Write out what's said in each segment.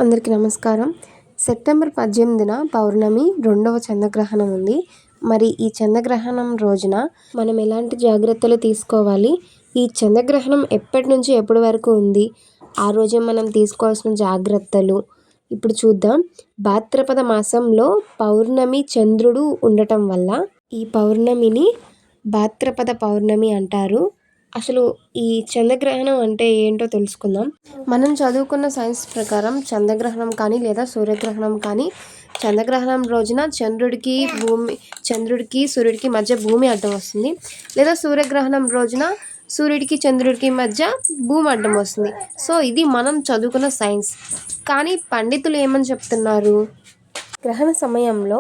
అందరికీ నమస్కారం. సెప్టెంబర్ 18న పౌర్ణమి రెండవ చంద్రగ్రహణం ఉంది. మరి ఈ చంద్రగ్రహణం రోజున మనం ఎలాంటి జాగ్రత్తలు తీసుకోవాలి? ఈ చంద్రగ్రహణం ఎప్పటి నుంచి ఎప్పటి వరకు ఉంది? ఆ రోజే మనం తీసుకోవాల్సిన జాగ్రత్తలు ఇప్పుడు చూద్దాం. భాద్రపద మాసంలో పౌర్ణమి చంద్రుడు ఉండటం వల్ల ఈ పౌర్ణమిని భాద్రపద పౌర్ణమి అంటారు. అసలు ఈ చంద్రగ్రహణం అంటే ఏంటో తెలుసుకుందాం. మనం చదువుకున్న సైన్స్ ప్రకారం చంద్రగ్రహణం కానీ లేదా సూర్యగ్రహణం కానీ చంద్రగ్రహణం రోజున చంద్రుడికి సూర్యుడికి మధ్య భూమి అడ్డం వస్తుంది. లేదా సూర్యగ్రహణం రోజున సూర్యుడికి చంద్రుడికి మధ్య భూమి అడ్డం వస్తుంది. సో ఇది మనం చదువుకున్న సైన్స్. కానీ పండితులు ఏమని చెప్తున్నారు? గ్రహణ సమయంలో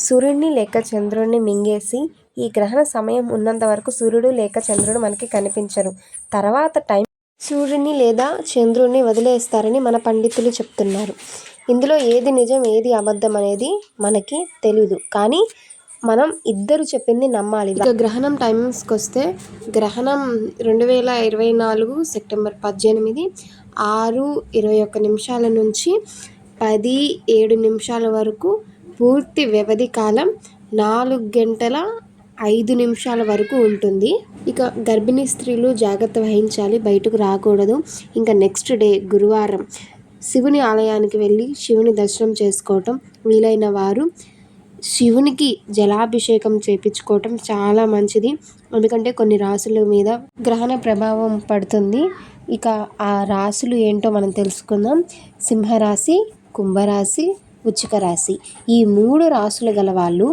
సూర్యుడిని లేక చంద్రుడిని మింగేసి ఈ గ్రహణ సమయం ఉన్నంత వరకు సూర్యుడు లేక చంద్రుడు మనకి కనిపించరు. తర్వాత టైం సూర్యుడిని లేదా చంద్రుడిని వదిలేస్తారని మన పండితులు చెప్తున్నారు. ఇందులో ఏది నిజం ఏది అబద్ధం అనేది మనకి తెలీదు. కానీ మనం ఇద్దరు చెప్పింది నమ్మాలి. ఇక గ్రహణం టైమింగ్స్కి వస్తే గ్రహణం 2024 సెప్టెంబర్ 18 6:21 నుంచి 10:07 వరకు పూర్తి వ్యవధి కాలం 4 గంటల 5 నిమిషాల వరకు ఉంటుంది. ఇక గర్భిణీ స్త్రీలు జాగ్రత్త వహించాలి, బయటకు రాకూడదు. ఇంకా నెక్స్ట్ డే గురువారం శివుని ఆలయానికి వెళ్ళి శివుని దర్శనం చేసుకోవటం, వీలైన వారు శివునికి జలాభిషేకం చేయించుకోవటం చాలా మంచిది. ఎందుకంటే కొన్ని రాశుల మీద గ్రహణ ప్రభావం పడుతుంది. ఇక ఆ రాశులు ఏంటో మనం తెలుసుకుందాం. సింహరాశి, కుంభరాశి, వృశ్చిక రాశి. ఈ 3 రాశులు గల వాళ్ళు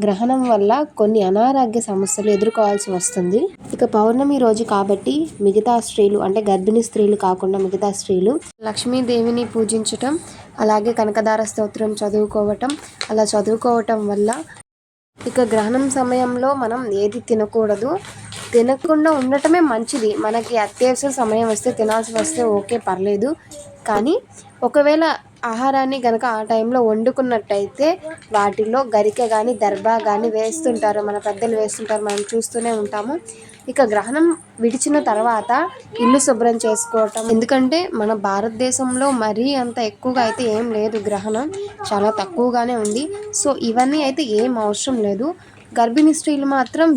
గ్రహణం వల్ల కొన్ని అనారోగ్య సమస్యలు ఎదుర్కోవాల్సి వస్తుంది. ఇక పౌర్ణమి రోజు కాబట్టి మిగతా స్త్రీలు అంటే గర్భిణీ స్త్రీలు కాకుండా మిగతా స్త్రీలు లక్ష్మీదేవిని పూజించటం, అలాగే కనకదార స్తోత్రం చదువుకోవటం వల్ల ఇక గ్రహణం సమయంలో మనం ఏది తినకుండా ఉండటమే మంచిది. మనకి అత్యవసర సమయం వస్తే తినాల్సి వస్తే ఓకే, పర్లేదు. కానీ ఒకవేళ ఆహారాన్ని కనుక ఆ టైంలో వండుకున్నట్టయితే వాటిలో గరిక కానీ దర్భా కానీ వేస్తుంటారు, మన పెద్దలు వేస్తుంటారు, మనం చూస్తూనే ఉంటాము. ఇక గ్రహణం విడిచిన తర్వాత ఇల్లు శుభ్రం చేసుకోవటం. ఎందుకంటే మన భారతదేశంలో మరీ అంత ఎక్కువగా అయితే ఏం లేదు, గ్రహణం చాలా తక్కువగానే ఉంది. సో ఇవన్నీ అయితే ఏం అవసరం లేదు. గర్భిణీ స్త్రీలు మాత్రం